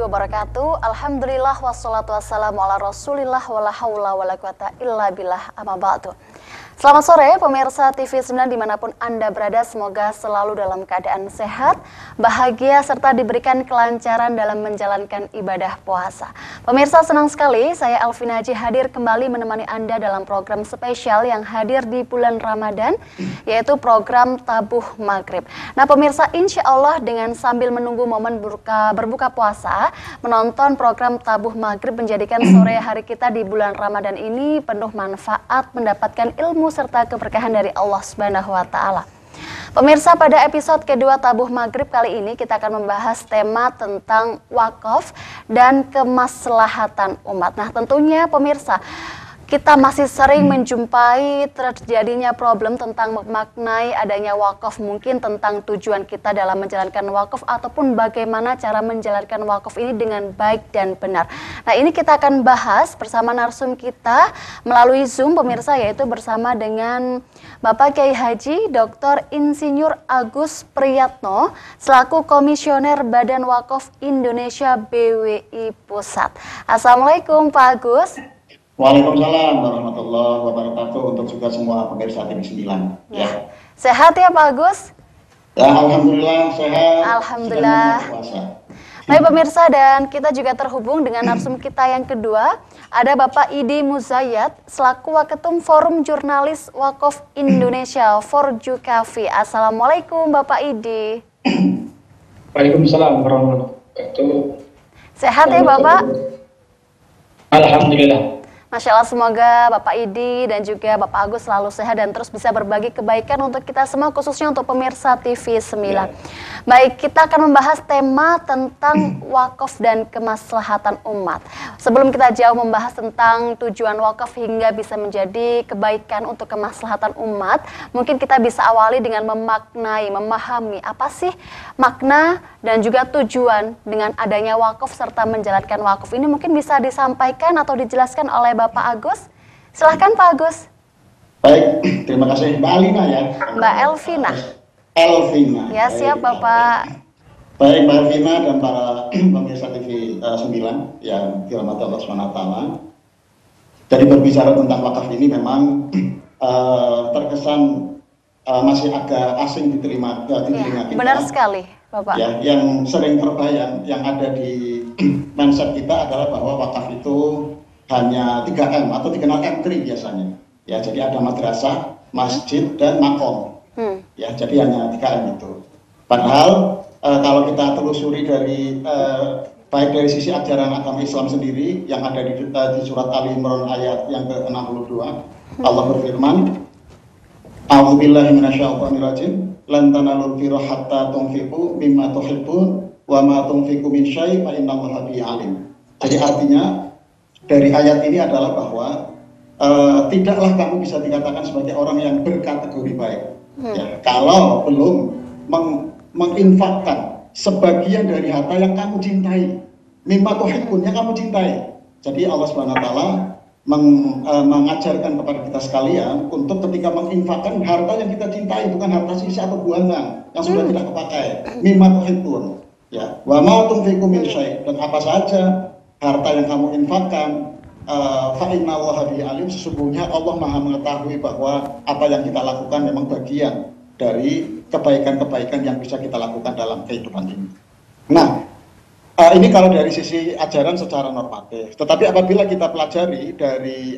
wabarakatuh. Alhamdulillah wassalatu wassalamu ala rasulillah wala haula wala quwata illa billah amma ba'du. Selamat sore pemirsa TV9 dimanapun Anda berada, semoga selalu dalam keadaan sehat, bahagia, serta diberikan kelancaran dalam menjalankan ibadah puasa. Pemirsa, senang sekali saya Elvina Haji hadir kembali menemani Anda dalam program spesial yang hadir di bulan Ramadan, yaitu program Tabuh Maghrib. Nah pemirsa, insya Allah dengan sambil menunggu momen berbuka puasa, menonton program Tabuh Maghrib menjadikan sore hari kita di bulan Ramadan ini penuh manfaat, mendapatkan ilmu serta keberkahan dari Allah Subhanahu wa Ta'ala. Pemirsa, pada episode kedua Tabuh Maghrib kali ini kita akan membahas tema tentang wakaf dan kemaslahatan umat. Nah, tentunya pemirsa, kita masih sering menjumpai terjadinya problem tentang memaknai adanya wakaf, mungkin tentang tujuan kita dalam menjalankan wakaf ataupun bagaimana cara menjalankan wakaf ini dengan baik dan benar. Nah, ini kita akan bahas bersama narsum kita melalui Zoom pemirsa, yaitu bersama dengan Bapak Kiai Haji Dr. Insinyur Agus Priyatno selaku Komisioner Badan Wakaf Indonesia BWI Pusat. Assalamualaikum Pak Agus. Waalaikumsalam warahmatullahi wabarakatuh untuk juga semua pemirsa TV9. Ya. Sehat ya Pak Agus? Ya, alhamdulillah sehat. Alhamdulillah. Baik pemirsa, dan kita juga terhubung dengan narsum kita yang kedua. Ada Bapak Idi Muzayyad selaku Waketum Forum Jurnalis Wakaf Indonesia Forjukafi. Assalamualaikum Bapak Idi. Waalaikumsalam warahmatullahi wabarakatuh. Sehat ya Bapak? Alhamdulillah. Masya Allah, semoga Bapak Idi dan juga Bapak Agus selalu sehat dan terus bisa berbagi kebaikan untuk kita semua, khususnya untuk pemirsa TV9. Ya. Baik, kita akan membahas tema tentang wakaf dan kemaslahatan umat. Sebelum kita jauh membahas tentang tujuan wakaf hingga bisa menjadi kebaikan untuk kemaslahatan umat, mungkin kita bisa awali dengan memaknai, memahami apa sih makna dan juga tujuan dengan adanya wakaf serta menjalankan wakaf ini. Mungkin bisa disampaikan atau dijelaskan oleh Bapak Agus. Silahkan Pak Agus. Baik, terima kasih Mbak Alina ya. Mbak Elvina. Elvina. Ya, siap Bapak. Baik Mbak Elvina dan para pemirsa TV9 yang dirahmati Allah SWT. Jadi berbicara tentang wakaf ini memang terkesan masih agak asing diterima kita. Benar sekali Bapak. Ya, yang sering terbayang, yang ada di mindset kita adalah bahwa wakaf itu hanya 3M atau dikenal M3 biasanya. Ya, jadi ada madrasah, masjid, dan makom. Ya, jadi hanya 3M itu. Padahal kalau kita telusuri dari baik dari sisi ajaran agama Islam sendiri yang ada di surat Ali Imran ayat yang ke-62, Allah berfirman, A'udzubillahi minasyaitonirrajim, lan tanalul birra hatta tunfiqu mimma tuhibbun wa ma tunfiqu min syai' fa innallaha bihi alim. Jadi artinya dari ayat ini adalah bahwa tidaklah kamu bisa dikatakan sebagai orang yang berkategori baik. Ya, kalau belum menginfakkan sebagian dari harta yang kamu cintai, mimma tuhibbun yang kamu cintai. Jadi Allah SWT mengajarkan kepada kita sekalian untuk ketika menginfakkan harta yang kita cintai, bukan harta sisa atau buangan yang sudah tidak kepakai. Mimma tuhibbun, ya, wa ma tunfiqu min syai', dan apa saja harta yang kamu infakkan, fa innallaha bihi alim, sesungguhnya Allah Maha mengetahui bahwa apa yang kita lakukan memang bagian dari kebaikan-kebaikan yang bisa kita lakukan dalam kehidupan ini. Nah, ini kalau dari sisi ajaran secara normatif. Tetapi apabila kita pelajari dari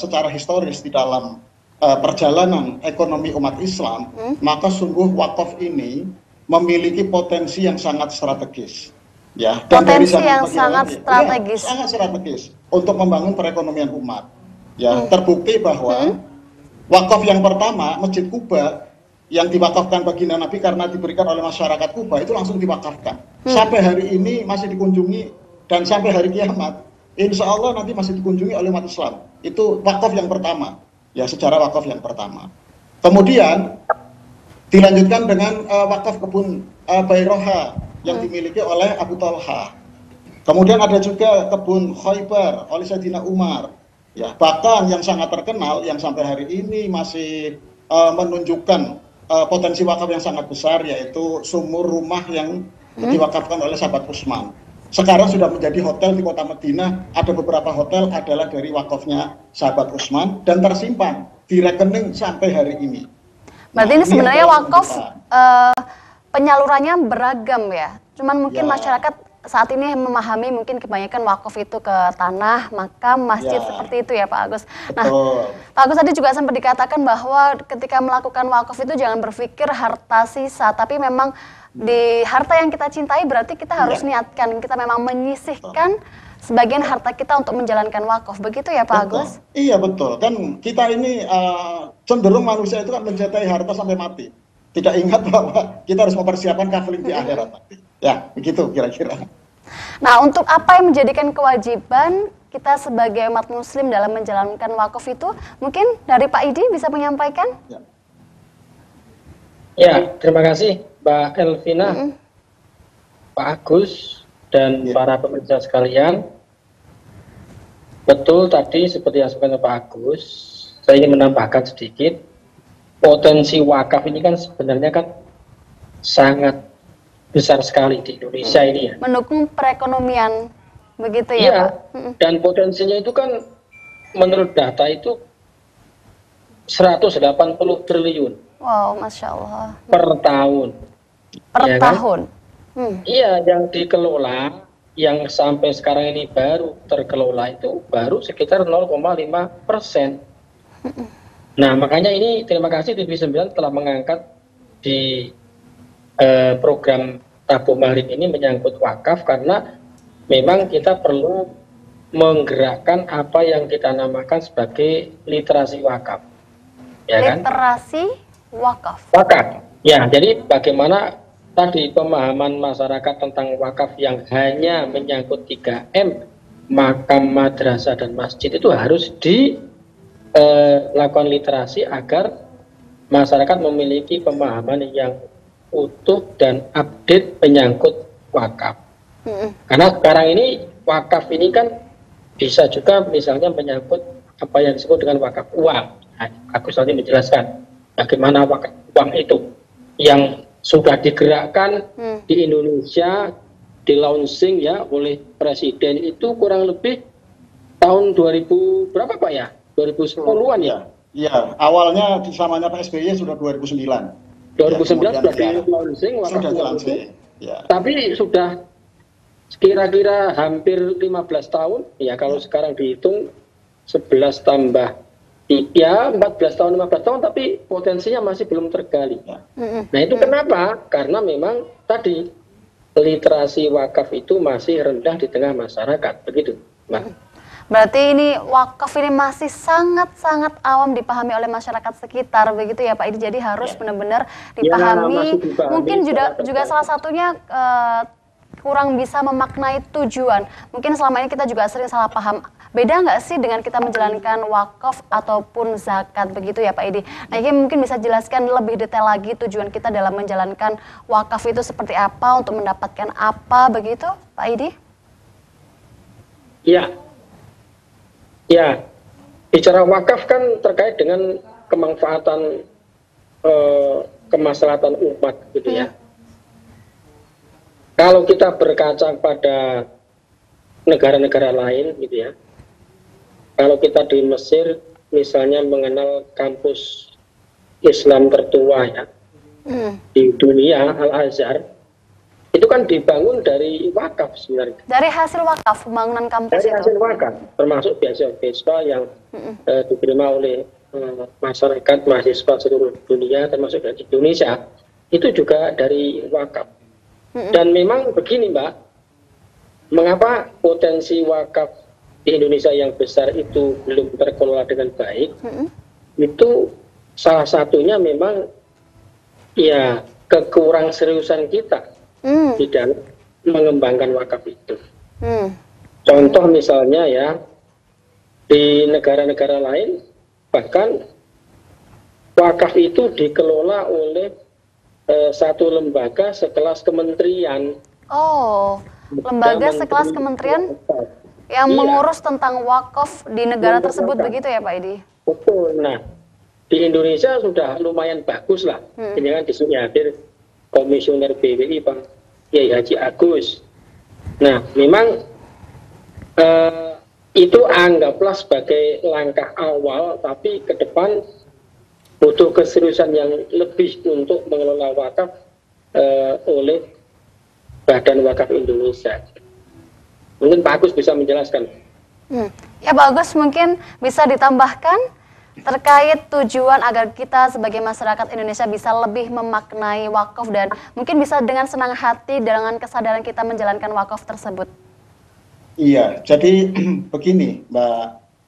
secara historis di dalam perjalanan ekonomi umat Islam, maka sungguh wakaf ini memiliki potensi yang sangat strategis. Ya, dan potensi yang sangat strategis. Ya, sangat strategis untuk membangun perekonomian umat. Ya, terbukti bahwa wakaf yang pertama, Masjid Kuba, yang diwakafkan baginda Nabi karena diberikan oleh masyarakat Kuba, itu langsung diwakafkan. Sampai hari ini masih dikunjungi, dan sampai hari kiamat, insya Allah nanti masih dikunjungi oleh umat Islam. Itu wakaf yang pertama, ya, secara wakaf yang pertama. Kemudian dilanjutkan dengan wakaf kebun Bairoha yang dimiliki oleh Abu Talha. Kemudian ada juga kebun Khaybar oleh Sayyidina Umar. Ya, bahkan yang sangat terkenal yang sampai hari ini masih menunjukkan potensi wakaf yang sangat besar, yaitu sumur rumah yang diwakafkan oleh sahabat Utsman. sekarang sudah menjadi hotel di kota Madinah. Ada beberapa hotel adalah dari wakafnya sahabat Utsman dan tersimpan di rekening sampai hari ini. Berarti ini sebenarnya wakaf penyalurannya beragam ya. Cuman mungkin Ya. masyarakat saat ini memahami mungkin kebanyakan wakaf itu ke tanah, makam, masjid Ya. seperti itu ya Pak Agus. Nah, Betul. Pak Agus tadi juga sempat dikatakan bahwa ketika melakukan wakaf itu jangan berpikir harta sisa, tapi memang di harta yang kita cintai berarti kita harus niatkan, kita memang menyisihkan sebagian harta kita untuk menjalankan wakaf. Begitu ya Pak Betul. Agus? Iya betul. Kan kita ini cenderung manusia itu kan mencintai harta sampai mati. Tidak ingat bahwa kita harus mempersiapkan kaveling di akhirat nanti. Ya, begitu kira-kira. Nah, untuk apa yang menjadikan kewajiban kita sebagai umat muslim dalam menjalankan wakaf itu? Mungkin dari Pak Idi bisa menyampaikan? Ya. Ya, terima kasih Mbak Elvina, Pak Agus, dan Ya. para pemirsa sekalian. Betul tadi seperti yang disampaikan Pak Agus, saya ingin menambahkan sedikit. Potensi wakaf ini kan sebenarnya kan sangat besar sekali di Indonesia ini ya. Mendukung perekonomian, begitu ya Iya, Pak? dan potensinya itu kan menurut data itu 180 triliun Wow, Masya Allah. per tahun. Per Ya kan? tahun. Iya, yang dikelola, yang sampai sekarang ini baru terkelola itu baru sekitar 0,5%. Nah, makanya ini terima kasih TV9 telah mengangkat di program Tabung Marin ini menyangkut wakaf, karena memang kita perlu menggerakkan apa yang kita namakan sebagai literasi wakaf. Ya kan? Literasi wakaf. Wakaf. Ya, jadi bagaimana tadi pemahaman masyarakat tentang wakaf yang hanya menyangkut 3M, makam, madrasah, dan masjid itu harus dilakukan literasi agar masyarakat memiliki pemahaman yang utuh dan update menyangkut wakaf. Karena sekarang ini wakaf ini kan bisa juga misalnya menyangkut apa yang disebut dengan wakaf uang. Nah, Agus nanti menjelaskan bagaimana wakaf uang itu yang sudah digerakkan di Indonesia, di launching ya oleh Presiden itu kurang lebih tahun 2000 berapa Pak ya? 2010-an ya? Iya, awalnya di zamannya Pak SBY sudah 2009. 2009 sudah Ya, di launching wakaf sudah uang itu. launching. Ya. Tapi sudah kira-kira hampir 15 tahun, ya kalau sekarang dihitung 11 tambah 3, 14 tahun, 15 tahun, tapi potensinya masih belum tergali. Nah itu kenapa? Karena memang tadi literasi wakaf itu masih rendah di tengah masyarakat, begitu Mbak. Berarti ini wakaf ini masih sangat-sangat awam dipahami oleh masyarakat sekitar, begitu ya Pak Idi. Jadi harus benar-benar dipahami. masih dipahami Mungkin juga secara salah satunya kurang bisa memaknai tujuan. Mungkin selama ini kita juga sering salah paham. Beda nggak sih dengan kita menjalankan wakaf ataupun zakat, begitu ya Pak Idi? Nah ini mungkin bisa jelaskan lebih detail lagi tujuan kita dalam menjalankan wakaf itu seperti apa, untuk mendapatkan apa, begitu Pak Idi? Ya, ya, bicara wakaf kan terkait dengan kemanfaatan kemaslahatan umat, gitu ya. Kalau kita berkaca pada negara-negara lain, gitu ya. Kalau kita di Mesir, misalnya mengenal kampus Islam tertua ya di dunia, Al-Azhar, itu kan dibangun dari wakaf sebenarnya. Dari hasil wakaf pembangunan kampus Dari itu? hasil wakaf, termasuk beasiswa yang diterima oleh masyarakat, mahasiswa seluruh dunia, termasuk dari Indonesia, itu juga dari wakaf. Dan memang begini Mbak, mengapa potensi wakaf di Indonesia yang besar itu belum terkelola dengan baik, itu salah satunya memang ya kekurang seriusan kita di dalam mengembangkan wakaf itu. Contoh misalnya ya, di negara-negara lain bahkan wakaf itu dikelola oleh satu lembaga sekelas kementerian. Oh, lembaga sekelas kementerian yang mengurus tentang wakaf di negara tersebut, begitu ya Pak Idi? Betul. Nah, di Indonesia sudah lumayan bagus lah. Ini kan di sini hadir Komisioner BWI Pak Kiai Haji Agus. Nah, memang itu anggaplah sebagai langkah awal, tapi ke depan butuh keseriusan yang lebih untuk mengelola wakaf oleh Badan Wakaf Indonesia. Mungkin Pak Agus bisa menjelaskan. Ya Pak Agus, mungkin bisa ditambahkan terkait tujuan agar kita sebagai masyarakat Indonesia bisa lebih memaknai wakaf dan mungkin bisa dengan senang hati dengan kesadaran kita menjalankan wakaf tersebut. Iya, jadi begini Mbak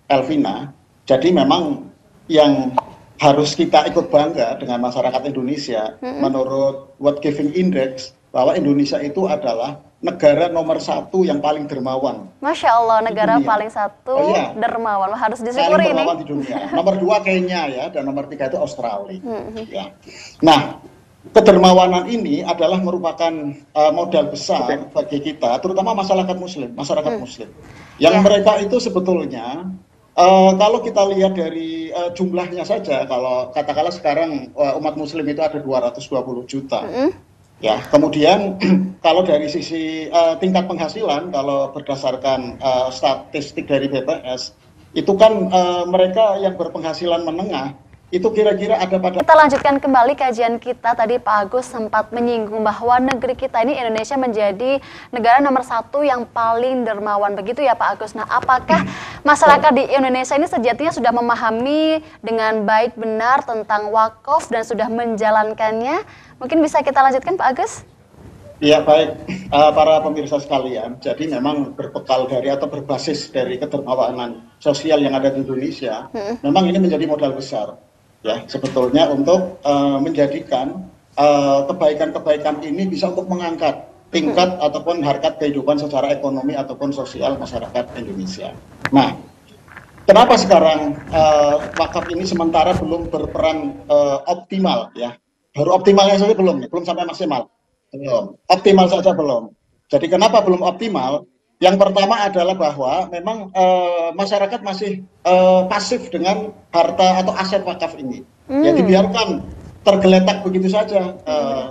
Elvina, jadi memang yang harus kita ikut bangga dengan masyarakat Indonesia, menurut World Giving Index, bahwa Indonesia itu adalah negara nomor 1 yang paling dermawan. Masya Allah, negara paling 1 dermawan, harus disyukuri ini. Dermawan di dunia. Nomor 2 Kenya ya, dan nomor 3 itu Australia. Ya. Nah, kedermawanan ini adalah merupakan modal besar bagi kita, terutama masyarakat Muslim, yang mereka itu sebetulnya kalau kita lihat dari jumlahnya saja, kalau katakanlah sekarang umat Muslim itu ada 220 juta. Ya, kemudian kalau dari sisi tingkat penghasilan, kalau berdasarkan statistik dari BPS, itu kan mereka yang berpenghasilan menengah, itu kira-kira ada pada... Kita lanjutkan kembali kajian kita. Tadi Pak Agus sempat menyinggung bahwa negeri kita ini, Indonesia, menjadi negara nomor 1 yang paling dermawan. Begitu ya Pak Agus. Nah, apakah masyarakat di Indonesia ini sejatinya sudah memahami dengan baik benar tentang wakaf dan sudah menjalankannya? Mungkin bisa kita lanjutkan Pak Agus? Ya baik, para pemirsa sekalian, jadi memang berbekal dari atau berbasis dari kedermawanan sosial yang ada di Indonesia, memang ini menjadi modal besar. Ya, sebetulnya untuk menjadikan kebaikan-kebaikan ini bisa untuk mengangkat tingkat ataupun harkat kehidupan secara ekonomi ataupun sosial masyarakat Indonesia. Nah, kenapa sekarang wakaf ini sementara belum berperan optimal ya? Baru optimalnya saja belum sampai maksimal. Belum. Optimal saja belum. Jadi kenapa belum optimal? Yang pertama adalah bahwa memang masyarakat masih pasif dengan harta atau aset wakaf ini. Ya dibiarkan tergeletak begitu saja.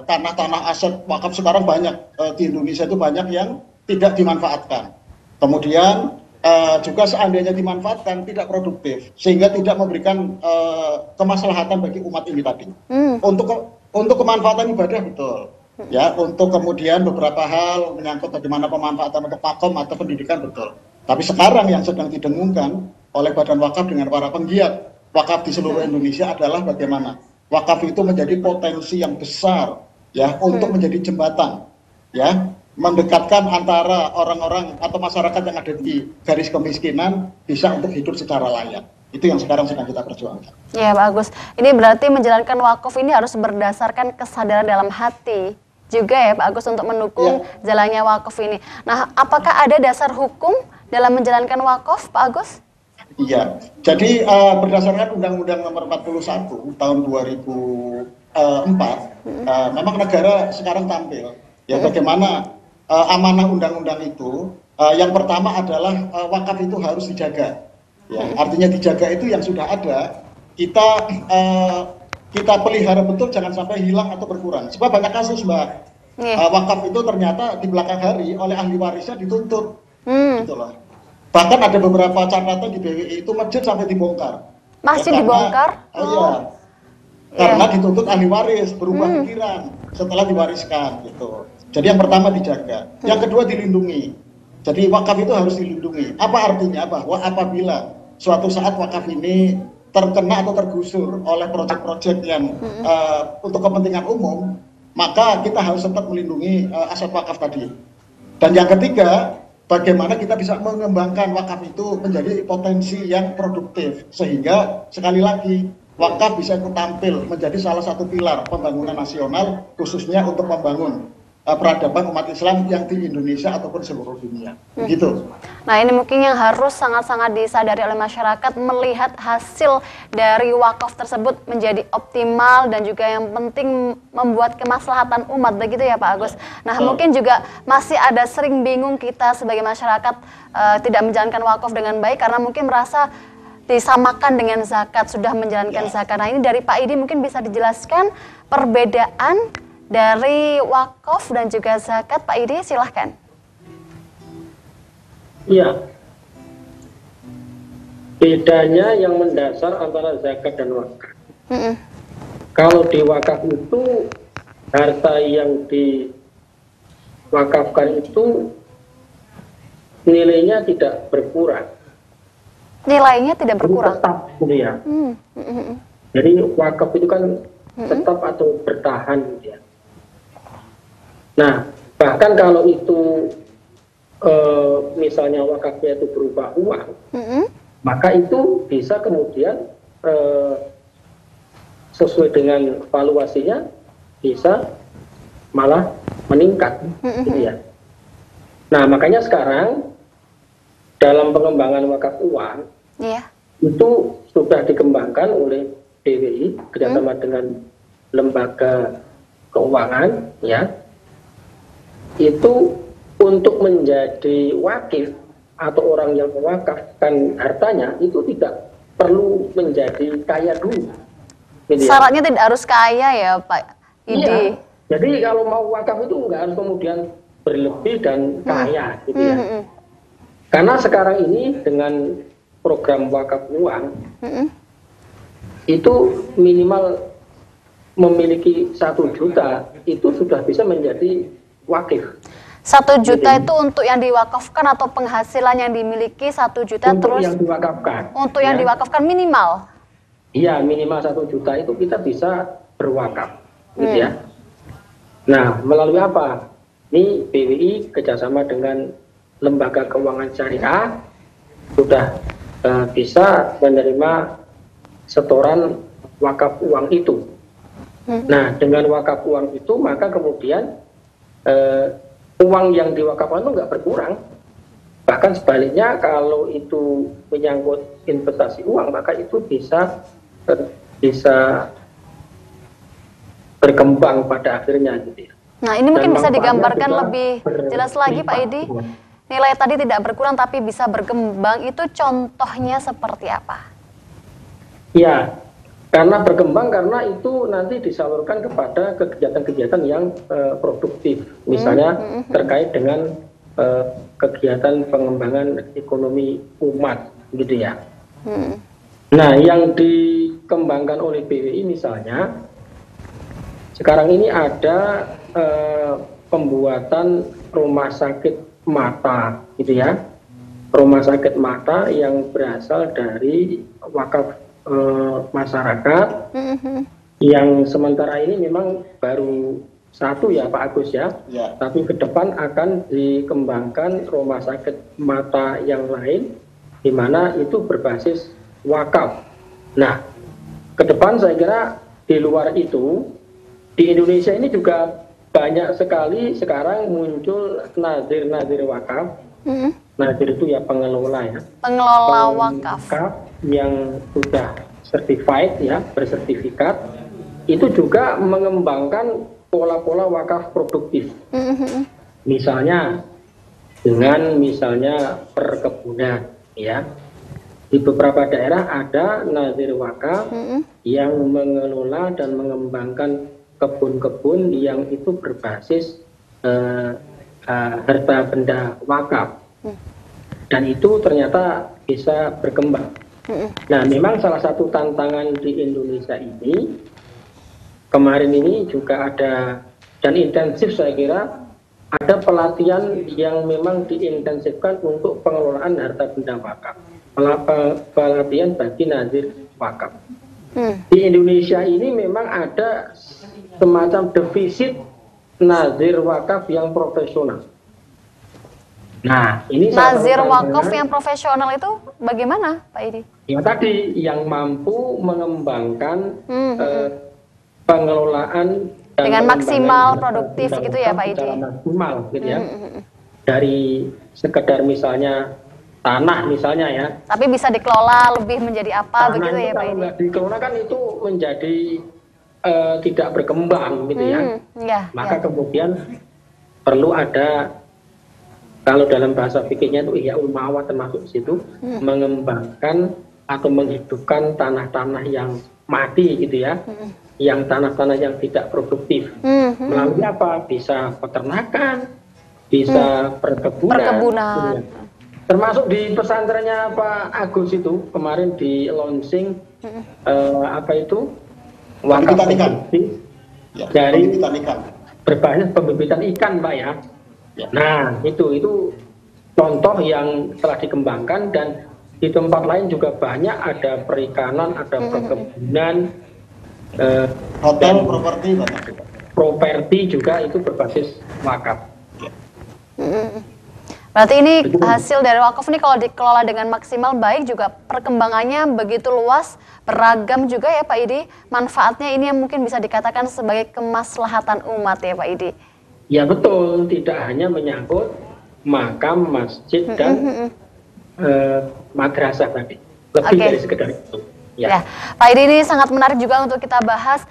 Tanah-tanah aset wakaf sekarang banyak di Indonesia itu banyak yang tidak dimanfaatkan. Kemudian juga seandainya dimanfaatkan tidak produktif sehingga tidak memberikan kemaslahatan bagi umat ini tadi. Untuk kemanfaatan ibadah betul. Ya, untuk kemudian beberapa hal menyangkut bagaimana pemanfaatan untuk makom atau pendidikan betul. Tapi sekarang yang sedang didengungkan oleh Badan Wakaf dengan para penggiat wakaf di seluruh Indonesia adalah bagaimana wakaf itu menjadi potensi yang besar ya untuk menjadi jembatan ya, mendekatkan antara orang-orang atau masyarakat yang ada di garis kemiskinan bisa untuk hidup secara layak. Itu yang sekarang sedang kita perjuangkan. Ya Pak Agus, ini berarti menjalankan wakaf ini harus berdasarkan kesadaran dalam hati juga ya Pak Agus untuk mendukung jalannya wakaf ini. Nah, apakah ada dasar hukum dalam menjalankan wakaf Pak Agus? Iya, jadi berdasarkan Undang-Undang Nomor 41 tahun 2004, memang negara sekarang tampil ya bagaimana amanah undang-undang itu. Yang pertama adalah wakaf itu harus dijaga. Ya, artinya dijaga itu yang sudah ada kita pelihara betul, jangan sampai hilang atau berkurang. Sebab banyak kasus Mbak, wakaf itu ternyata di belakang hari oleh ahli warisnya dituntut, gitu loh. Bahkan ada beberapa catatan di BWI itu masjid sampai dibongkar. Masjid dibongkar? Iya, karena dituntut ahli waris berubah pikiran setelah diwariskan, gitu. Jadi yang pertama dijaga, yang kedua dilindungi. Jadi wakaf itu harus dilindungi. Apa artinya? Bahwa apabila suatu saat wakaf ini terkena atau tergusur oleh proyek-proyek yang untuk kepentingan umum, maka kita harus tetap melindungi aset wakaf tadi. Dan yang ketiga, bagaimana kita bisa mengembangkan wakaf itu menjadi potensi yang produktif, sehingga sekali lagi wakaf bisa ikut tampil menjadi salah satu pilar pembangunan nasional, khususnya untuk membangun peradaban umat Islam yang di Indonesia ataupun seluruh dunia. Gitu. Nah, ini mungkin yang harus sangat-sangat disadari oleh masyarakat, melihat hasil dari wakaf tersebut menjadi optimal dan juga yang penting membuat kemaslahatan umat, begitu ya Pak Agus. Nah, mungkin juga masih ada sering bingung kita sebagai masyarakat tidak menjalankan wakaf dengan baik karena mungkin merasa disamakan dengan zakat, sudah menjalankan zakat. Nah, ini dari Pak Idi mungkin bisa dijelaskan perbedaan dari wakaf dan juga zakat. Pak Idi, silahkan. Iya, bedanya yang mendasar antara zakat dan wakaf. Kalau di wakaf itu harta yang diwakafkan itu nilainya tidak berkurang. Nilainya tidak berkurang. Tetap, gitu ya. Jadi wakaf itu kan tetap atau bertahan, gitu ya. Nah, bahkan kalau itu misalnya wakafnya itu berupa uang, maka itu bisa kemudian sesuai dengan valuasinya bisa malah meningkat, gitu ya. Nah, makanya sekarang dalam pengembangan wakaf uang itu sudah dikembangkan oleh BWI kerjasama dengan lembaga keuangan, ya. Itu untuk menjadi wakif atau orang yang mewakafkan hartanya itu tidak perlu menjadi kaya dulu. Gitu ya. Syaratnya tidak harus kaya ya Pak Idi. Iya. Jadi kalau mau wakaf itu nggak harus kemudian berlebih dan kaya, gitu ya. Karena sekarang ini dengan program wakaf uang itu minimal memiliki 1 juta itu sudah bisa menjadi wakif. 1 juta itu untuk yang diwakafkan atau penghasilan yang dimiliki 1 juta Untuk terus yang diwakafkan. untuk yang diwakafkan minimal. Iya, minimal 1 juta itu kita bisa berwakaf, gitu ya. Nah, melalui apa? Ini BWI kerjasama dengan lembaga keuangan syariah sudah bisa menerima setoran wakaf uang itu. Nah, dengan wakaf uang itu maka kemudian uang yang diwakafkan itu nggak berkurang. Bahkan sebaliknya kalau itu menyangkut investasi uang maka itu bisa berkembang pada akhirnya, gitu ya. Nah, ini mungkin Dan bisa manfaatnya digambarkan juga lebih jelas lagi Pak Idi. Nilai tadi tidak berkurang tapi bisa berkembang, itu contohnya seperti apa? Ya, karena berkembang karena itu nanti disalurkan kepada kegiatan-kegiatan yang produktif. Misalnya terkait dengan kegiatan pengembangan ekonomi umat, gitu ya. Nah, yang dikembangkan oleh BWI misalnya, sekarang ini ada pembuatan rumah sakit mata, gitu ya. Rumah sakit mata yang berasal dari wakaf masyarakat, yang sementara ini memang baru 1 ya Pak Agus ya. Tapi ke depan akan dikembangkan rumah sakit mata yang lain, di mana itu berbasis wakaf. Nah, ke depan saya kira di luar itu, di Indonesia ini juga banyak sekali sekarang muncul nazir wakaf. Nazir itu ya pengelola ya. Pengelola wakaf yang sudah certified ya, bersertifikat, itu juga mengembangkan pola-pola wakaf produktif. Misalnya dengan perkebunan ya. Di beberapa daerah ada nazir wakaf yang mengelola dan mengembangkan kebun-kebun yang itu berbasis harta benda wakaf, dan itu ternyata bisa berkembang. Nah, memang salah satu tantangan di Indonesia ini kemarin ini juga ada, dan intensif saya kira, ada pelatihan yang memang diintensifkan untuk pengelolaan harta benda wakaf, pelatihan bagi nazir wakaf. Di Indonesia ini memang ada semacam defisit nazir wakaf yang profesional. Nah, ini nazir wakaf yang profesional itu bagaimana, Pak Idi? Ya tadi, yang mampu mengembangkan pengelolaan dan dengan maksimal produktif gitu ya Pak Idi? Maksimal gitu ya. Dari sekedar misalnya tanah misalnya ya. Tapi bisa dikelola lebih menjadi apa tanah begitu ya Pak Idi? Kalau dikelola kan itu menjadi tidak berkembang gitu ya. Maka kemudian perlu ada, kalau dalam bahasa fikihnya itu ihya ulmawat termasuk situ, mengembangkan atau menghidupkan tanah-tanah yang mati gitu ya, yang tanah-tanah yang tidak produktif. Melalui apa? Bisa peternakan, bisa perkebunan. Perkebunan. Gitu ya. termasuk di pesantrennya Pak Agus itu kemarin di launching apa itu wakaf Pembibitan ikan. Ya, dari pembibitan ikan. berbasis pembibitan ikan, Pak ya. Ya. Nah, itu contoh yang telah dikembangkan, dan di tempat lain juga banyak, ada perikanan, ada perkebunan, Hotel, dan properti, banyak juga. properti juga itu berbasis wakaf. Berarti ini hasil dari wakaf ini kalau dikelola dengan maksimal baik juga perkembangannya begitu luas, beragam juga ya Pak Idi. Manfaatnya ini yang mungkin bisa dikatakan sebagai kemaslahatan umat ya Pak Idi. Ya betul, tidak hanya menyangkut makam, masjid, dan madrasah tadi. Lebih dari sekedar itu. Ya, Pak Idi, ini sangat menarik juga untuk kita bahas.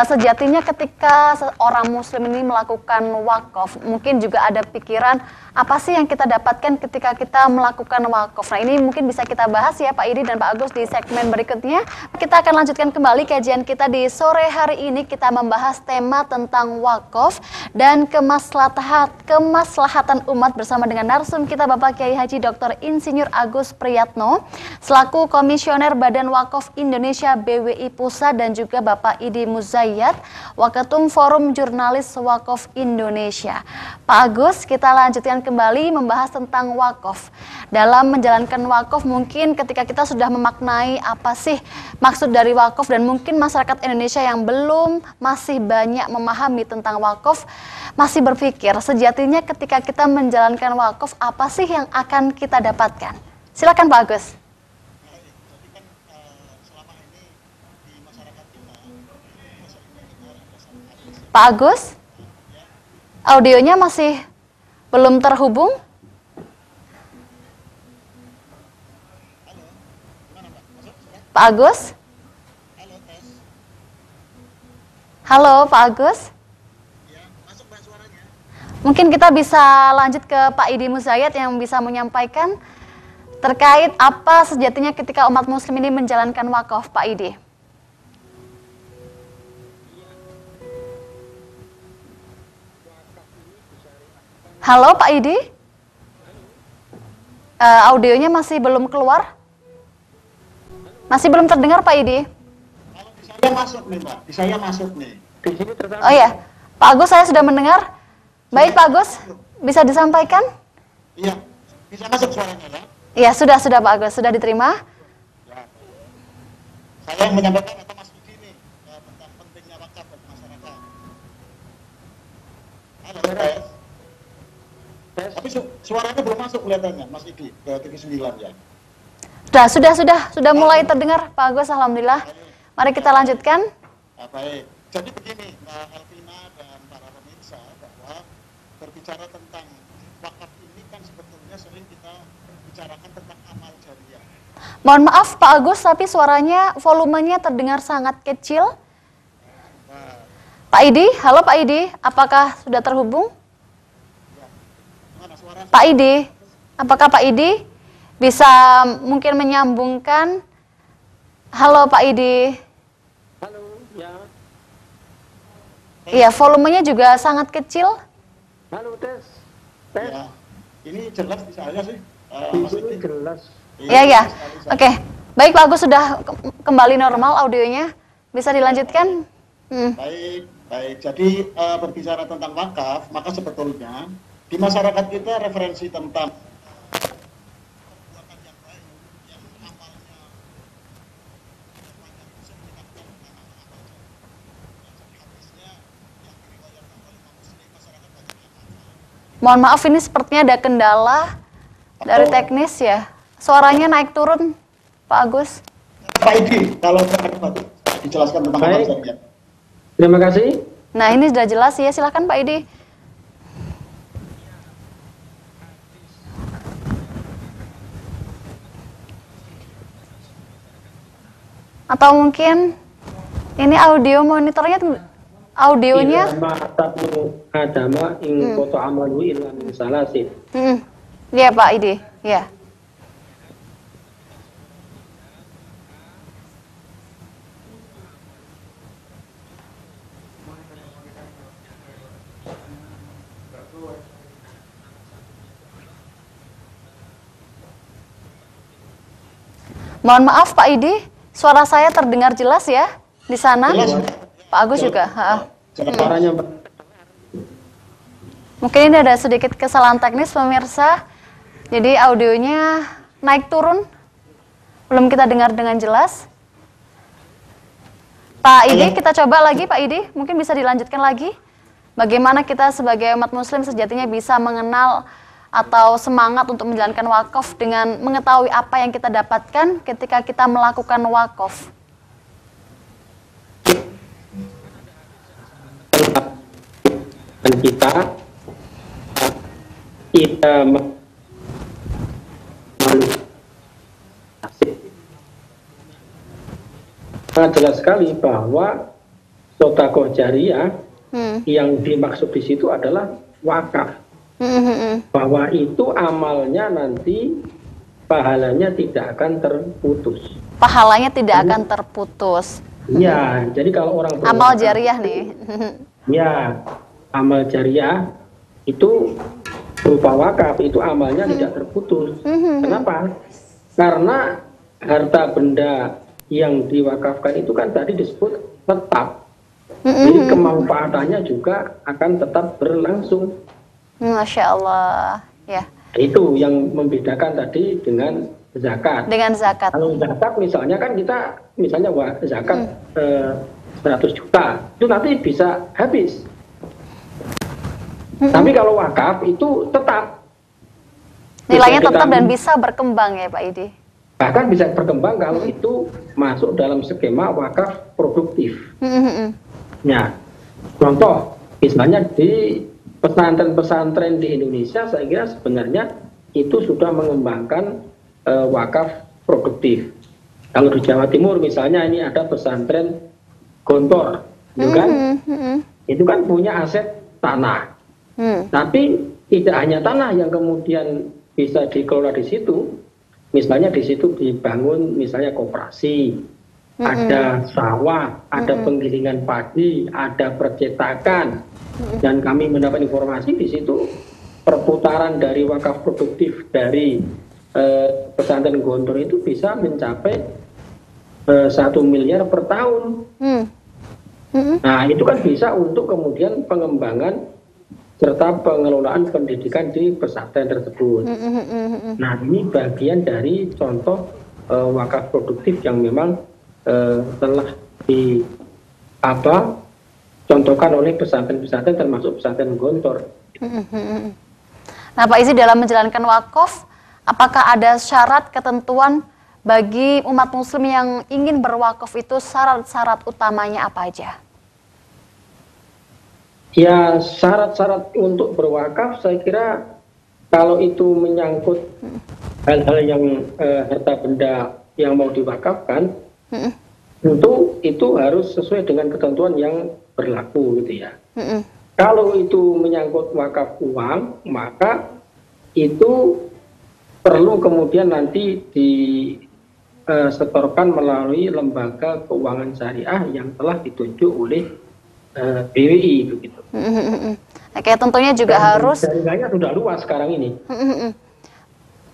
Sejatinya ketika seorang muslim ini melakukan wakaf, mungkin juga ada pikiran apa sih yang kita dapatkan ketika kita melakukan wakaf. Nah, ini mungkin bisa kita bahas ya Pak Idi dan Pak Agus di segmen berikutnya. Kita akan lanjutkan kembali kajian kita di sore hari ini. Kita membahas tema tentang wakaf dan kemaslahatan umat bersama dengan narsum kita Bapak Kiai Haji Dr. Insinyur Agus Priyatno selaku Komisioner Badan Wakaf Indonesia BWI Pusat, dan juga Bapak Idi Muzayyad, Waketum Forum Jurnalis Wakaf Indonesia. Pak Agus, kita lanjutkan kembali membahas tentang wakaf. Dalam menjalankan wakaf, mungkin ketika kita sudah memaknai apa sih maksud dari wakaf, dan mungkin masyarakat Indonesia yang belum masih banyak memahami tentang wakaf, masih berpikir sejatinya ketika kita menjalankan wakaf apa sih yang akan kita dapatkan. Silakan Pak Agus. Pak Agus, audionya masih belum terhubung. Pak Agus? Halo Pak Agus? Mungkin kita bisa lanjut ke Pak Idi Muzayyad yang bisa menyampaikan terkait apa sejatinya ketika umat muslim ini menjalankan wakaf, Pak Idi. Halo Pak Idi, audionya masih belum keluar, masih belum terdengar Pak Idi. Kalau di saya masuk nih Pak, di saya masuk nih. Di sini terdapat. Oh ya, Pak Agus saya sudah mendengar. Baik Pak Agus, bisa disampaikan? Iya, bisa masuk suaranya ya? Iya sudah Pak Agus, sudah diterima. Ya. Saya yang menyampaikan atau Mas Budi nih tentang pentingnya wakaf bagi masyarakat. Halo, tes. Tapi suaranya belum masuk kelihatannya, Mas Idi, ke TV 9 ya. Sudah mulai terdengar Pak Agus, alhamdulillah. Mari kita lanjutkan. Baik, jadi begini Mbak Elvina dan para pemirsa, bahwa berbicara tentang wakaf ini kan sebetulnya sering kita bicarakan tentang amal jariah. Mohon maaf Pak Agus, tapi suaranya volumenya terdengar sangat kecil. Pak Idi, halo Pak Idi, apakah sudah terhubung? Pak Idi, apakah Pak Idi bisa mungkin menyambungkan? Halo Pak Idi. Halo, ya. Iya, volumenya juga sangat kecil. Halo, tes. Ya, ini jelas di saya sih, Di Mas sini Idi. jelas. Iya. Oke. Baik Pak Agus, sudah kembali normal audionya. Bisa dilanjutkan? Baik. Jadi berbicara tentang wakaf, maka sebetulnya di masyarakat kita referensi tentang perbuatan yang baik, yang amalnya Mohon maaf, ini sepertinya ada kendala dari teknis ya. Suaranya naik turun, Pak Agus. Pak Idi, kalau dijelaskan tentang amal jariah. Terima kasih. Nah, ini sudah jelas ya, silakan Pak Idi. Atau mungkin ini audio monitornya, audionya. Adama ing koto amalu illa min salasin. Iya Pak Idi, ya. Mohon maaf Pak Idi, suara saya terdengar jelas ya di sana? Jelas. Pak Agus juga? Suaranya Mungkin ini ada sedikit kesalahan teknis pemirsa. Jadi audionya naik turun. Belum kita dengar dengan jelas. Pak Idi, kita coba lagi Pak Idi. Mungkin bisa dilanjutkan lagi. Bagaimana kita sebagai umat muslim sejatinya bisa mengenal atau semangat untuk menjalankan wakaf dengan mengetahui apa yang kita dapatkan ketika kita melakukan wakaf. Dan kita sangat jelas sekali bahwa sedekah jariah yang dimaksud di situ adalah wakaf. Bahwa itu amalnya nanti pahalanya tidak akan terputus. Pahalanya tidak akan terputus. Ya, jadi kalau orang Amal jariah nih. Ya, amal jariah itu berupa wakaf, itu amalnya tidak terputus. Kenapa? Karena harta benda yang diwakafkan itu kan tadi disebut tetap. Jadi kemanfaatannya juga akan tetap berlangsung. Masya Allah. Ya. Itu yang membedakan tadi dengan zakat. Dengan zakat. Kalau zakat misalnya kan kita misalnya zakat 100 juta itu nanti bisa habis. Tapi kalau wakaf itu tetap nilainya tetap dan bisa berkembang ya Pak Idi. Bahkan bisa berkembang kalau itu masuk dalam skema wakaf produktif. Ya, contoh misalnya di pesantren-pesantren di Indonesia saya kira sebenarnya itu sudah mengembangkan wakaf produktif. Kalau di Jawa Timur misalnya ini ada pesantren Gontor, itu kan? Itu kan punya aset tanah. Tapi tidak hanya tanah yang kemudian bisa dikelola di situ. Misalnya di situ dibangun misalnya koperasi, ada sawah, ada penggilingan padi, ada percetakan. Dan kami mendapat informasi di situ perputaran dari wakaf produktif dari pesantren Gontor itu bisa mencapai 1 miliar per tahun. Nah itu kan bisa untuk kemudian pengembangan serta pengelolaan pendidikan di pesantren tersebut. Nah ini bagian dari contoh wakaf produktif yang memang telah contohkan oleh pesantren-pesantren termasuk pesantren Gontor. Nah Pak Izi, dalam menjalankan wakaf, apakah ada syarat ketentuan bagi umat muslim yang ingin berwakaf itu syarat-syarat utamanya apa aja? Ya, syarat-syarat untuk berwakaf saya kira kalau itu menyangkut hal-hal yang harta benda yang mau diwakafkan, tentu itu harus sesuai dengan ketentuan yang berlaku gitu ya. Kalau itu menyangkut wakaf uang, maka itu perlu kemudian nanti disetorkan melalui lembaga keuangan syariah yang telah ditunjuk oleh BWI begitu. Oke, tentunya juga harus jaringannya sudah luas sekarang ini.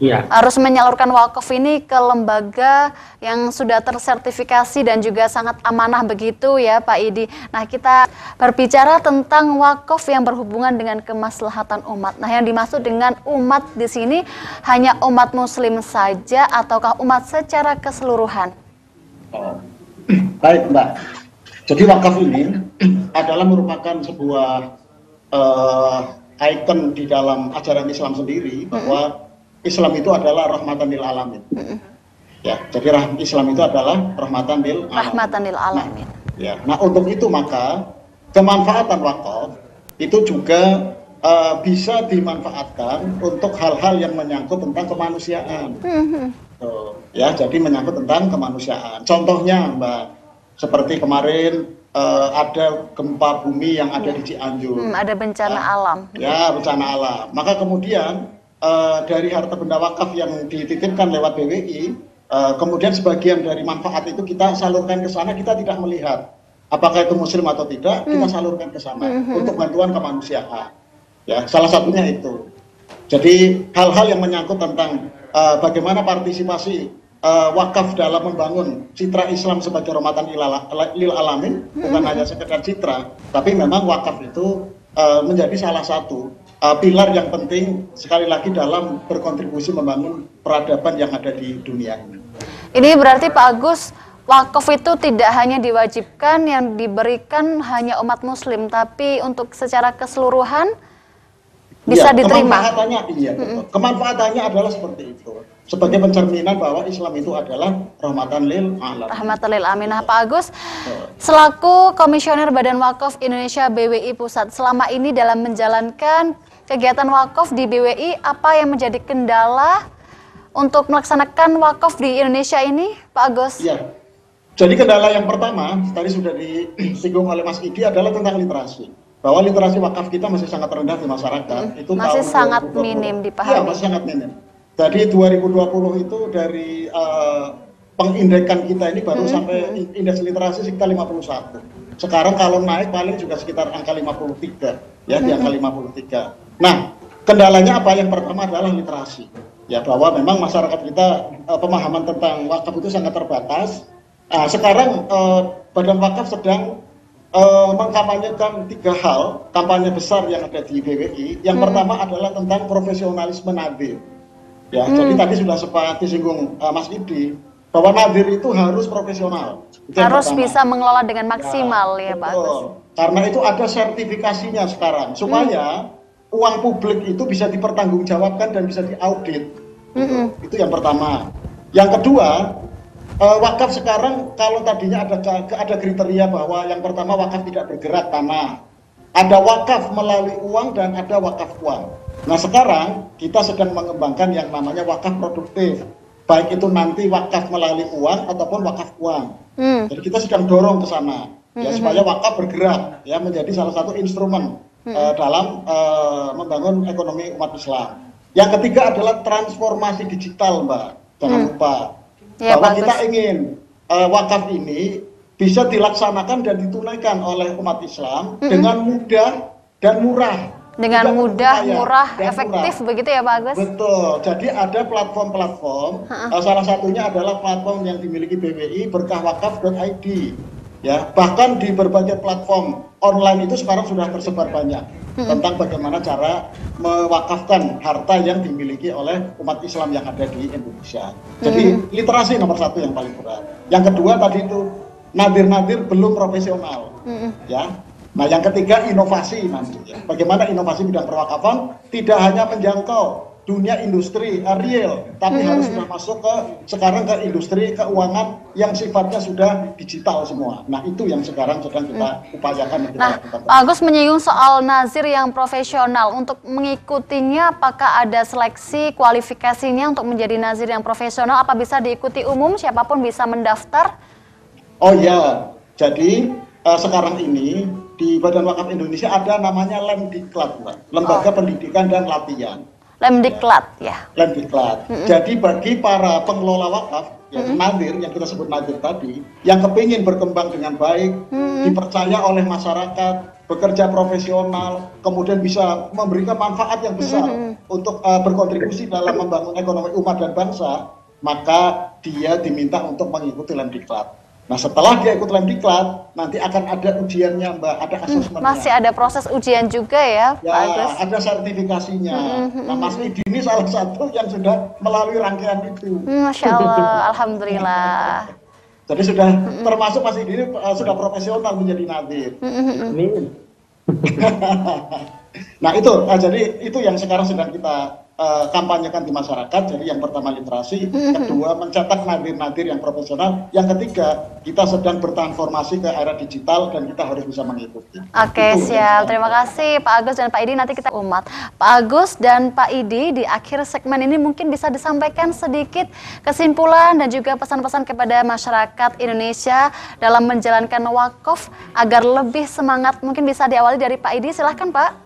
Ya. Harus menyalurkan wakaf ini ke lembaga yang sudah tersertifikasi dan juga sangat amanah begitu ya Pak Idi. Nah kita berbicara tentang wakaf yang berhubungan dengan kemaslahatan umat. Nah yang dimaksud dengan umat di sini hanya umat muslim saja ataukah umat secara keseluruhan? Baik Mbak. Jadi wakaf ini adalah merupakan sebuah ikon di dalam ajaran Islam sendiri bahwa Islam itu adalah rahmatan lil alamin. Ya, jadi Islam itu adalah rahmatan lil alamin. Rahmatan lil alamin. Nah, untuk itu maka kemanfaatan wakaf itu juga bisa dimanfaatkan untuk hal-hal yang menyangkut tentang kemanusiaan. Ya, jadi menyangkut tentang kemanusiaan. Contohnya, Mbak, seperti kemarin ada gempa bumi yang ada di Cianjur. Ada bencana alam. Ya, bencana alam. Maka kemudian dari harta benda wakaf yang dititipkan lewat BWI, kemudian sebagian dari manfaat itu kita salurkan ke sana, kita tidak melihat apakah itu muslim atau tidak, kita salurkan ke sana untuk bantuan kemanusiaan. Ya, salah satunya itu. Jadi hal-hal yang menyangkut tentang bagaimana partisipasi wakaf dalam membangun citra Islam sebagai rahmatan lil alamin, bukan hanya sekedar citra, tapi memang wakaf itu menjadi salah satu pilar yang penting sekali lagi dalam berkontribusi membangun peradaban yang ada di dunia ini. Ini berarti Pak Agus, wakaf itu tidak hanya diwajibkan yang diberikan hanya umat muslim, tapi untuk secara keseluruhan bisa diterima. Kemanfaatannya, iya betul. Kemanfaatannya adalah seperti itu. Sebagai pencerminan bahwa Islam itu adalah rahmatan lil alamin. Rahmatan lil alamin. Nah, Pak Agus, selaku Komisioner Badan Wakaf Indonesia BWI Pusat, selama ini dalam menjalankan kegiatan wakaf di BWI, apa yang menjadi kendala untuk melaksanakan wakaf di Indonesia ini, Pak Agus? Iya. Jadi kendala yang pertama, tadi sudah disinggung oleh Mas Idi, adalah tentang literasi. Bahwa literasi wakaf kita masih sangat rendah di masyarakat. Itu masih tahun sangat 2020. minim dipahami. Iya, masih sangat minim. Jadi 2020 itu dari pengindekan kita ini baru sampai indeks literasi sekitar 51. Sekarang kalau naik paling juga sekitar angka 53, ya di angka 53. Nah, kendalanya apa? Yang pertama adalah literasi. Ya, bahwa memang masyarakat kita pemahaman tentang wakaf itu sangat terbatas. Nah, sekarang Badan Wakaf sedang mengkampanyekan 3 hal, kampanye besar yang ada di BWI. Yang pertama adalah tentang profesionalisme nadir. Ya, jadi tadi sudah sempat disinggung Mas Idi bahwa nadir itu harus profesional. Itu harus bisa mengelola dengan maksimal, ya Pak Agus. Karena itu ada sertifikasinya sekarang supaya uang publik itu bisa dipertanggungjawabkan dan bisa diaudit. Itu yang pertama. Yang kedua, wakaf sekarang kalau tadinya ada kriteria bahwa yang pertama wakaf tidak bergerak tanah, ada wakaf melalui uang dan ada wakaf uang. Nah, sekarang kita sedang mengembangkan yang namanya wakaf produktif, baik itu nanti wakaf melalui uang ataupun wakaf uang. Jadi kita sedang dorong ke sana, ya supaya wakaf bergerak, ya menjadi salah satu instrumen dalam membangun ekonomi umat Islam. Yang ketiga adalah transformasi digital, Mbak. Jangan lupa ya, bahwa kita ingin wakaf ini bisa dilaksanakan dan ditunaikan oleh umat Islam dengan mudah dan murah. Dengan mudah, murah, efektif, begitu ya Pak Agus? Betul. Jadi ada platform-platform, salah satunya adalah platform yang dimiliki BWI, berkahwakaf.id. Ya, bahkan di berbagai platform online itu sekarang sudah tersebar banyak tentang bagaimana cara mewakafkan harta yang dimiliki oleh umat Islam yang ada di Indonesia. Jadi literasi nomor 1 yang paling berat. Yang kedua tadi itu nadir-nadir belum profesional. Ya. Nah, yang ketiga inovasi nanti. Ya. Bagaimana inovasi bidang perwakafan tidak hanya menjangkau dunia industri real, tapi harus sudah masuk sekarang ke industri keuangan yang sifatnya sudah digital semua. Nah, itu yang sekarang sedang kita upayakan. Nah, Pak Agus menyinggung soal nazir yang profesional. Untuk mengikutinya, apakah ada seleksi kualifikasinya untuk menjadi nazir yang profesional? Apa bisa diikuti umum? Siapapun bisa mendaftar? Oh ya, jadi sekarang ini di Badan Wakaf Indonesia ada namanya Lemdiklat, Lembaga Pendidikan dan Latihan. Lemdiklat, ya. Lemdiklat. Jadi bagi para pengelola wakaf, ya, nadir yang kita sebut nadir tadi, yang kepingin berkembang dengan baik, dipercaya oleh masyarakat, bekerja profesional, kemudian bisa memberikan manfaat yang besar untuk berkontribusi dalam membangun ekonomi umat dan bangsa, maka dia diminta untuk mengikuti Lemdiklat. Nah, setelah dia ikut Lemdiklat, nanti akan ada ujiannya, Mbak, ada asesmennya. Masih ada proses ujian juga ya, Pak Agus? Ada sertifikasinya. Nah, Mas Idi ini salah satu yang sudah melalui rangkaian itu. Masya Allah, Alhamdulillah. Jadi sudah termasuk Mas Idi ini sudah profesional menjadi nadir. Amin. Nah, jadi itu yang sekarang sedang kita kampanyekan di masyarakat. Jadi yang pertama literasi, kedua mencetak nadir-nadir yang profesional, yang ketiga kita sedang bertransformasi ke era digital dan kita harus bisa mengikuti. Oke, siap. Terima kasih Pak Agus dan Pak Idi. Nanti kita umat. Pak Agus dan Pak Idi, di akhir segmen ini mungkin bisa disampaikan sedikit kesimpulan dan juga pesan-pesan kepada masyarakat Indonesia dalam menjalankan wakaf agar lebih semangat. Mungkin bisa diawali dari Pak Idi, silahkan Pak.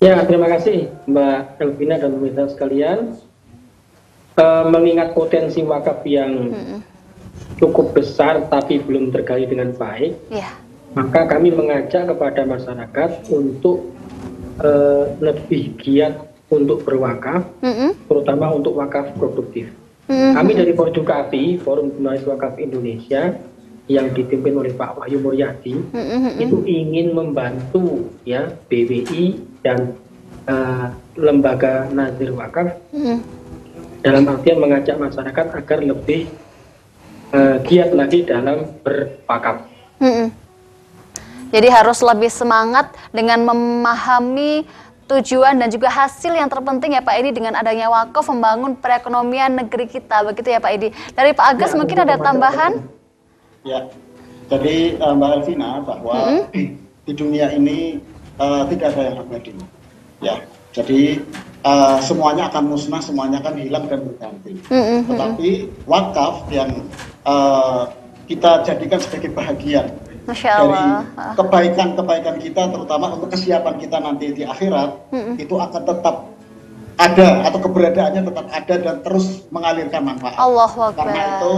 Ya, terima kasih Mbak Elvina dan pemirsa sekalian. Mengingat potensi wakaf yang cukup besar tapi belum tergali dengan baik, maka kami mengajak kepada masyarakat untuk lebih giat untuk berwakaf, terutama untuk wakaf produktif. Kami dari Forjukafi, Forum Jurnalis Wakaf Indonesia, yang dipimpin oleh Pak Wahyu Muryadi, itu ingin membantu ya BWI dan lembaga nazir wakaf dalam artian mengajak masyarakat agar lebih giat lagi dalam berwakaf. Jadi harus lebih semangat dengan memahami tujuan dan juga hasil yang terpenting ya Pak Edi dengan adanya wakaf membangun perekonomian negeri kita, begitu ya Pak Edi. Dari Pak Agus mungkin ada tambahan? Ya, jadi Mbak Elvina, bahwa di dunia ini tidak ada yang abadi. Ya, jadi semuanya akan musnah, semuanya akan hilang dan berganti. Tetapi wakaf yang kita jadikan sebagai bahagian dari kebaikan-kebaikan kita, terutama untuk kesiapan kita nanti di akhirat, itu akan tetap ada atau keberadaannya tetap ada dan terus mengalirkan manfaat. Allahu Akbar. Karena itu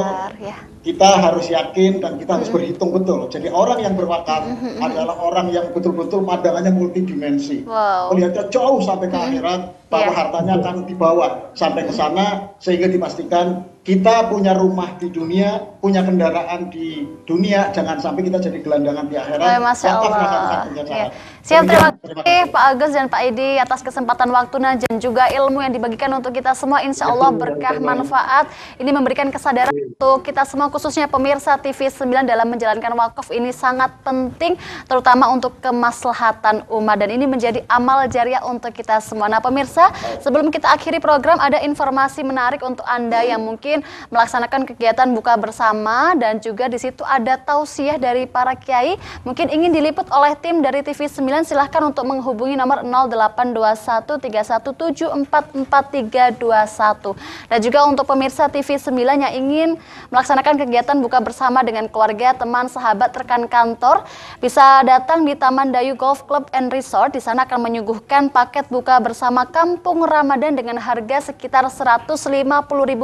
kita harus yakin dan kita harus berhitung betul. Jadi orang yang berwakaf adalah orang yang betul-betul pandangannya multidimensi. Melihatnya jauh sampai ke akhirat, bahwa hartanya akan dibawa sampai ke sana sehingga dipastikan kita punya rumah di dunia, punya kendaraan di dunia, jangan sampai kita jadi gelandangan di akhirat. Masya Allah. Siap, terima kasih Pak Agus dan Pak Edi atas kesempatan waktunya dan juga ilmu yang dibagikan untuk kita semua. Insya Allah berkah manfaat. Ini memberikan kesadaran untuk kita semua, khususnya pemirsa TV 9 dalam menjalankan wakaf ini sangat penting, terutama untuk kemaslahatan umat, dan ini menjadi amal jariah untuk kita semua. Nah pemirsa, sebelum kita akhiri program, ada informasi menarik untuk Anda yang mungkin melaksanakan kegiatan buka bersama, dan juga di situ ada tausiah dari para kiai, mungkin ingin diliput oleh tim dari TV 9, silahkan untuk menghubungi nomor 082131744321. Dan juga untuk pemirsa TV 9 yang ingin melaksanakan kegiatan buka bersama dengan keluarga, teman, sahabat, rekan kantor, bisa datang di Taman Dayu Golf Club and Resort. Di sana akan menyuguhkan paket buka bersama Kampung Ramadan dengan harga sekitar 150.000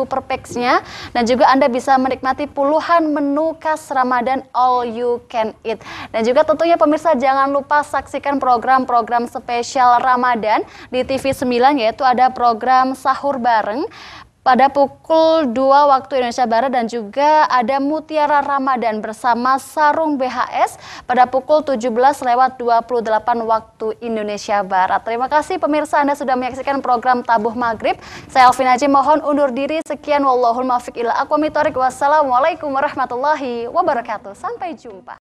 per pax-nya. Dan juga Anda bisa menikmati puluhan menu khas Ramadan all you can eat. Dan juga tentunya pemirsa jangan lupa saksikan program-program spesial Ramadan di TV 9, yaitu ada program Sahur Bareng pada pukul 2 waktu Indonesia Barat, dan juga ada Mutiara Ramadan bersama Sarung BHS pada pukul 17:28 waktu Indonesia Barat. Terima kasih pemirsa, Anda sudah menyaksikan program Tabuh Maghrib. Saya Alvin Haji mohon undur diri. Sekian, wallahul muwaffiq ila aqwamit thoriq. Wassalamualaikum warahmatullahi wabarakatuh. Sampai jumpa.